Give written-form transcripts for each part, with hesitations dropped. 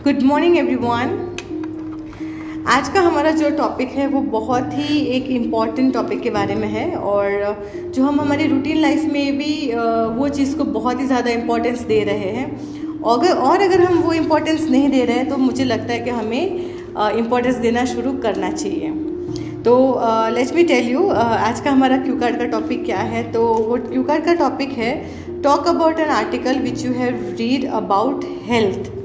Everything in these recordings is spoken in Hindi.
Good morning everyone. आज का हमारा जो टॉपिक है वो बहुत ही एक इम्पॉर्टेंट टॉपिक के बारे में है और जो हम हमारी रूटीन लाइफ में भी वो चीज़ को बहुत ही ज़्यादा इम्पोर्टेंस दे रहे हैं। अगर हम वो इम्पोर्टेंस नहीं दे रहे हैं तो मुझे लगता है कि हमें इम्पोर्टेंस देना शुरू करना चाहिए। तो लेट्स मी टेल यू आज का हमारा क्यू कार्ड का टॉपिक क्या है। तो वो क्यू कार्ड का टॉपिक है talk about an article which you have read about health.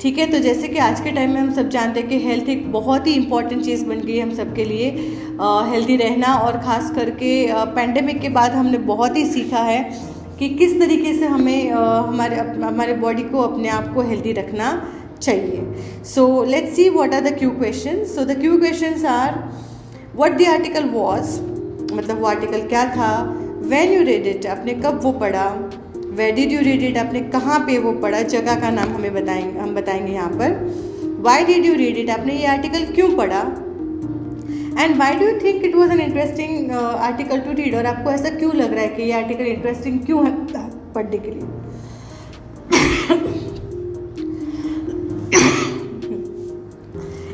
ठीक है, तो जैसे कि आज के टाइम में हम सब जानते हैं कि हेल्थ एक बहुत ही इम्पॉर्टेंट चीज़ बन गई है हम सब के लिए, हेल्दी रहना। और ख़ास करके पैंडेमिक के बाद हमने बहुत ही सीखा है कि किस तरीके से हमें हमारे बॉडी को अपने आप को हेल्दी रखना चाहिए। So let's see what are the Q questions. So the Q questions are what the article was, मतलब वो आर्टिकल क्या था, व्हेन यू रेड इट, आपने कब वो पढ़ा, where did you read it, आपने कहाँ पे वो पढ़ा, जगह का नाम हम बताएंगे यहाँ पर, why did you read it, आपने ये आर्टिकल क्यों पढ़ा, and why do you think it was an interesting article to read, और आपको ऐसा क्यों लग रहा है कि ये आर्टिकल इंटरेस्टिंग क्यों है पढ़ने के लिए।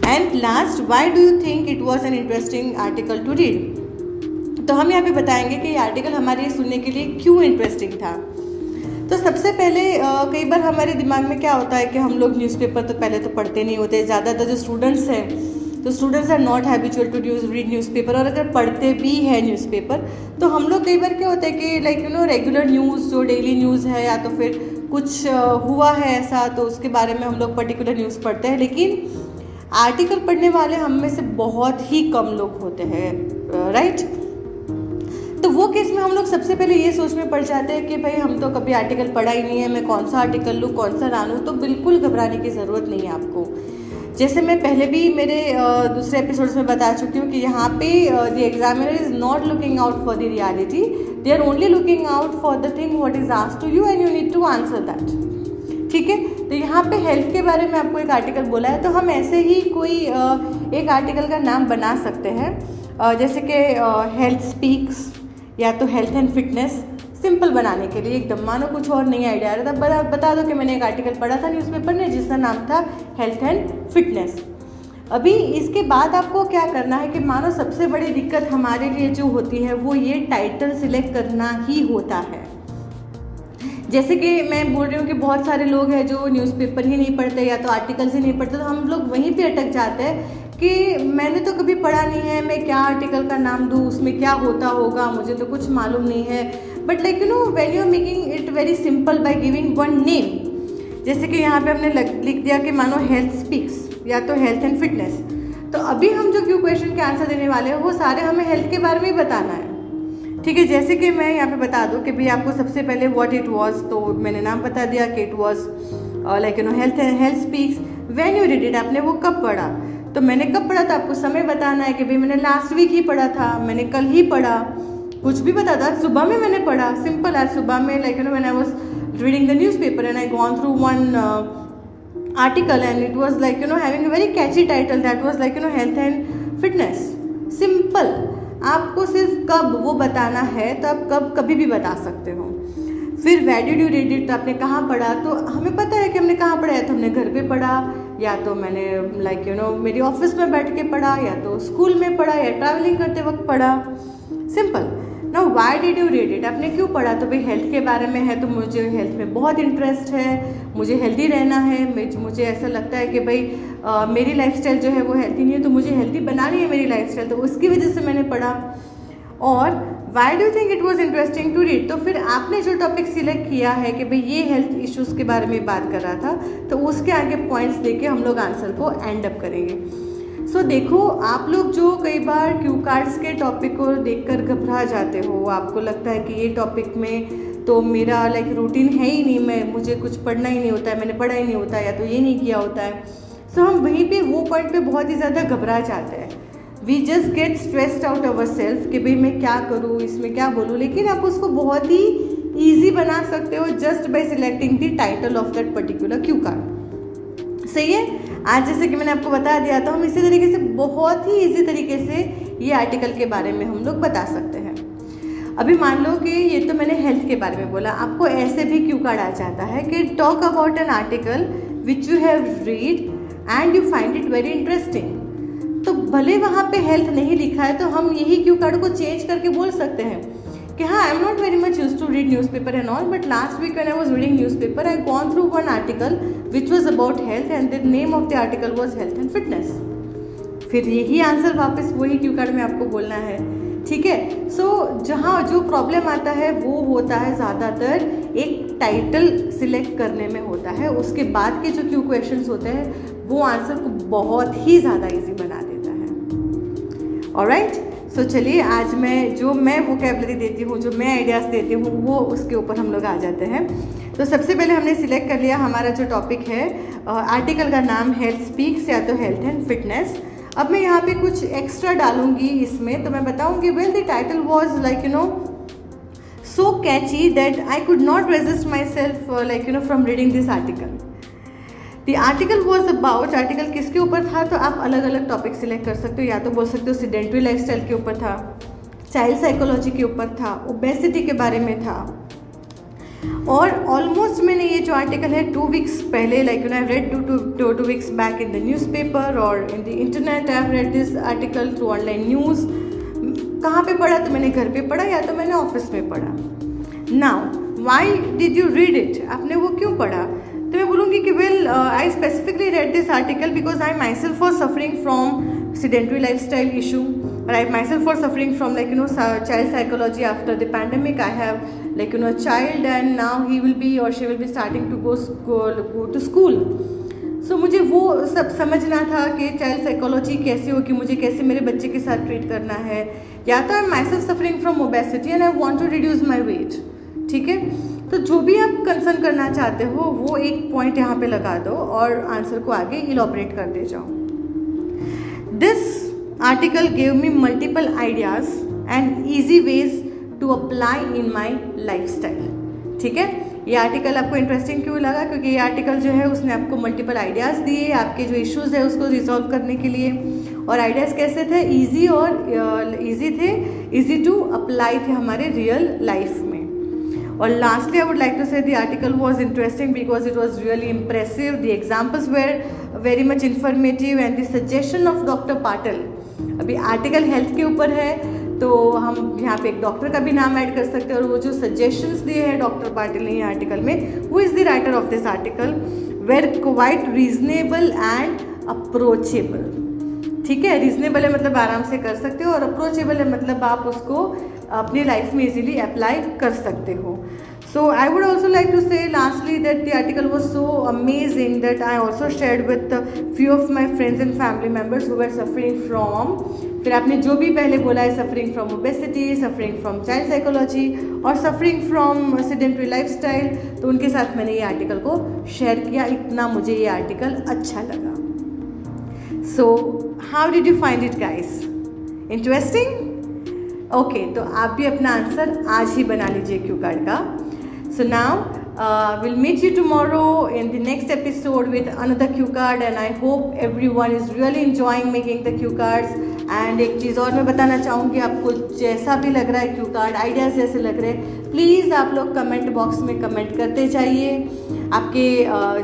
And last, why do you think it was an interesting article to read. तो हम यहाँ पे बताएंगे कि ये आर्टिकल हमारे सुनने के लिए क्यों इंटरेस्टिंग था। तो सबसे पहले कई बार हमारे दिमाग में क्या होता है कि हम लोग न्यूज़पेपर तो पहले तो पढ़ते नहीं होते, ज़्यादातर जो स्टूडेंट्स हैं तो students are not habitual to read newspaper, और अगर पढ़ते भी है न्यूज़पेपर तो हम लोग कई बार क्या होता है कि रेगुलर न्यूज़ जो डेली न्यूज़ है या तो फिर कुछ हुआ है ऐसा तो उसके बारे में हम लोग पर्टिकुलर न्यूज़ पढ़ते हैं, लेकिन आर्टिकल पढ़ने वाले हम में से बहुत ही कम लोग होते हैं, राइट। तो वो केस में हम लोग सबसे पहले ये सोच में पड़ जाते हैं कि भाई हम तो कभी आर्टिकल पढ़ा ही नहीं है, मैं कौन सा आर्टिकल लूँ, कौन सा ना लूँ। तो बिल्कुल घबराने की ज़रूरत नहीं है आपको। जैसे मैं पहले भी मेरे दूसरे एपिसोड्स में बता चुकी हूँ कि यहाँ पे the examiner is not looking out for the reality, they are only looking out for the thing what is asked to you and you need to answer that. ठीक है, तो यहाँ पे हेल्थ के बारे में आपको एक आर्टिकल बोला है तो हम ऐसे ही कोई एक आर्टिकल का नाम बना सकते हैं, जैसे कि हेल्थ स्पीक्स या तो हेल्थ एंड फिटनेस। सिंपल बनाने के लिए एकदम, मानो कुछ और नहीं आइडिया आ रहा था, बता दो कि मैंने एक आर्टिकल पढ़ा था न्यूज़पेपर में जिसका नाम था हेल्थ एंड फिटनेस। अभी इसके बाद आपको क्या करना है कि मानो सबसे बड़ी दिक्कत हमारे लिए जो होती है वो ये टाइटल सिलेक्ट करना ही होता है। जैसे कि मैं बोल रही हूँ कि बहुत सारे लोग हैं जो न्यूज़पेपर ही नहीं पढ़ते या तो आर्टिकल्स ही नहीं पढ़ते, तो हम लोग वहीं पे अटक जाते हैं कि मैंने तो कभी पढ़ा नहीं है, मैं क्या आर्टिकल का नाम दूँ, उसमें क्या होता होगा, मुझे तो कुछ मालूम नहीं है। But like when you are making it very simple by giving one name, जैसे कि यहाँ पे हमने लिख दिया कि मानो हेल्थ स्पीक्स या तो हेल्थ एंड फिटनेस, तो अभी हम जो क्यू क्वेश्चन के आंसर देने वाले हैं वो सारे हमें हेल्थ के बारे में ही बताना है। ठीक है, जैसे कि मैं यहाँ पे बता दूँ कि भाई आपको सबसे पहले व्हाट इट वाज, तो मैंने नाम बता दिया कि it was health speaks. When you read it, आपने वो कब पढ़ा, तो मैंने कब पढ़ा था आपको समय बताना है कि भाई मैंने लास्ट वीक ही पढ़ा था, मैंने कल ही पढ़ा, कुछ भी बता था, सुबह में मैंने पढ़ा, सिंपल। आज सुबह में when I was reading the newspaper and I gone through one article and it was having a very catchy title that was health and fitness. Simple, आपको सिर्फ कब वो बताना है तो आप कभी भी बता सकते हो। फिर where did you read it, आपने कहाँ पढ़ा, तो हमें पता है कि हमने कहाँ पढ़ा है, तो हमने घर पे पढ़ा या तो मैंने मेरी ऑफिस में बैठ के पढ़ा या तो स्कूल में पढ़ा या ट्रैवलिंग करते वक्त पढ़ा। Simple. Now why did you read it, आपने क्यों पढ़ा, तो भाई हेल्थ के बारे में है, तो मुझे हेल्थ में बहुत इंटरेस्ट है, मुझे हेल्दी रहना है, मुझे ऐसा लगता है कि भाई मेरी लाइफस्टाइल जो है वो हेल्दी नहीं है, तो मुझे हेल्दी बनानी है मेरी लाइफस्टाइल, तो उसकी वजह से मैंने पढ़ा। और why do think it was interesting to read, तो फिर आपने जो टॉपिक सिलेक्ट किया है कि भाई ये हेल्थ इश्यूज़ के बारे में बात कर रहा था, तो उसके आगे पॉइंट्स देके हम लोग आंसर को एंड अप करेंगे। सो देखो, आप लोग जो कई बार क्यू कार्ड्स के टॉपिक को देखकर घबरा जाते हो, आपको लगता है कि ये टॉपिक में तो मेरा रूटीन है ही नहीं, मुझे कुछ पढ़ना ही नहीं होता है, मैंने पढ़ा ही नहीं होता है या तो ये नहीं किया होता है। सो हम वहीं पे वो पॉइंट पे बहुत ही ज़्यादा घबरा जाते हैं। We just get stressed out our self कि भाई मैं क्या करूँ, इसमें क्या बोलूँ, लेकिन आप उसको बहुत ही ईजी बना सकते हो just by selecting the title of that particular Q card. सही है। आज जैसे कि मैंने आपको बता दिया था, हम इसी तरीके से बहुत ही ईजी तरीके से ये आर्टिकल के बारे में हम लोग बता सकते हैं। अभी मान लो कि ये तो मैंने हेल्थ के बारे में बोला, आपको ऐसे भी क्यू कार्ड आ जाता है कि talk about an article which you have read and you find it very interesting. तो भले वहाँ पे हेल्थ नहीं लिखा है तो हम यही क्यू कार्ड को चेंज करके बोल सकते हैं कि हाँ, I am not very much use to read newspaper and all, but last week when I was reading newspaper I gone through one article which was about health and the name of the article was health and fitness. फिर यही आंसर वापस वही क्यू कार्ड में आपको बोलना है, ठीक है। सो जहाँ जो प्रॉब्लम आता है वो होता है ज़्यादातर एक टाइटल सिलेक्ट करने में होता है, उसके बाद के जो क्यू क्वेश्चंस होते हैं वो आंसर को बहुत ही ज़्यादा इजी बना देता है। ऑलराइट, सो चलिए आज मैं वोकैबुलरी देती हूँ, जो मैं आइडियाज़ देती हूँ वो उसके ऊपर हम लोग आ जाते हैं। तो सबसे पहले हमने सिलेक्ट कर लिया हमारा जो टॉपिक है, आर्टिकल का नाम हेल्थ स्पीक्स या तो हेल्थ एंड फिटनेस। अब मैं यहाँ पे कुछ एक्स्ट्रा डालूंगी इसमें, तो मैं बताऊंगी well the title was like you know so catchy that I could not resist my self like you know from reading this article. The article was about, article किसके ऊपर था, तो आप अलग अलग टॉपिक सिलेक्ट कर सकते हो, या तो बोल सकते हो सेडेंटरी लाइफस्टाइल के ऊपर था, चाइल्ड साइकोलॉजी के ऊपर था, ओबेसिटी के बारे में था। और ऑलमोस्ट मैंने ये जो आर्टिकल है 2 वीक्स पहले like you know I read 2 weeks back in the newspaper और in the internet. I have read this article through online news. कहाँ पे पढ़ा, तो मैंने घर पे पढ़ा या तो मैंने ऑफिस में पढ़ा। Now why did you read it, आपने वो क्यों पढ़ा, तो मैं बोलूँगी कि well I specifically red this article because I my self was suffering from sedentary lifestyle issue, or I myself was suffering from like you know child psychology after the pandemic. I have like you know a child and now he will be or she will be starting to go to school. So मुझे वो सब समझना था कि चाइल्ड साइकोलॉजी कैसी होगी, मुझे कैसे मेरे बच्चे के साथ ट्रीट करना है, या तो I am my self suffering from obesity and I want to reduce my weight, ठीक है। तो जो भी आप कंसर्न करना चाहते हो वो एक पॉइंट यहाँ पे लगा दो और आंसर को आगे इलॉबरेट कर दे जाओ। This article gave me multiple ideas and easy ways to apply in my lifestyle, ठीक है। ये आर्टिकल आपको इंटरेस्टिंग क्यों लगा, क्योंकि ये आर्टिकल जो है उसने आपको मल्टीपल आइडियाज़ दिए आपके जो इश्यूज़ है उसको रिजॉल्व करने के लिए। और आइडियाज़ कैसे थे, ईजी टू अप्लाई थे हमारे रियल लाइफ में। और lastly I would like to say the article was interesting because it was really impressive, the examples were very much informative and the suggestion of doctor Patil. अभी आर्टिकल हेल्थ के ऊपर है तो हम यहाँ पे एक डॉक्टर का भी नाम ऐड कर सकते हैं, और वो जो सजेशंस दिए हैं डॉक्टर पाटिल ने आर्टिकल में, who is the writer of this article, were quite reasonable and approachable, ठीक है। रीजनेबल है मतलब आराम से कर सकते हो, और अप्रोचेबल है मतलब आप उसको अपनी लाइफ में इजीली अप्लाई कर सकते हो। So I would also like to say lastly that the article was so amazing that I also shared with a few of my friends and family members who were suffering from, फिर आपने जो भी पहले बोला है, suffering from obesity, suffering from child psychology और suffering from sedentary lifestyle, तो उनके साथ मैंने ये आर्टिकल को शेयर किया, इतना मुझे ये आर्टिकल अच्छा लगा। So how did you find it guys? Interesting? Okay, तो आप भी अपना आंसर आज ही बना लीजिए क्यू कार्ड का। So now we'll meet you tomorrow in the next episode with another cue card and I hope everyone is really enjoying making the cue cards। and एक चीज़ और मैं बताना चाहूँगी, आपको जैसा भी लग रहा है क्यू कार्ड आइडियाज़ जैसे लग रहे हैं, प्लीज़ आप लोग कमेंट बॉक्स में कमेंट करते जाइए आपके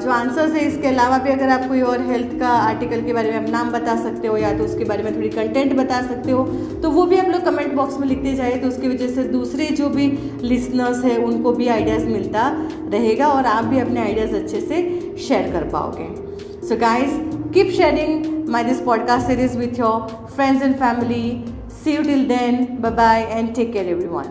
जो आंसर्स है। इसके अलावा भी अगर आप कोई और हेल्थ का आर्टिकल के बारे में आप नाम बता सकते हो या तो उसके बारे में थोड़ी कंटेंट बता सकते हो, तो वो भी आप लोग कमेंट बॉक्स में लिखते जाइए, तो उसकी वजह से दूसरे जो भी लिसनर्स हैं उनको भी आइडियाज़ मिलता रहेगा और आप भी अपने आइडियाज़ अच्छे से शेयर कर पाओगे। So guys, keep sharing this podcast series with your friends and family. See you till then. Bye bye and take care everyone.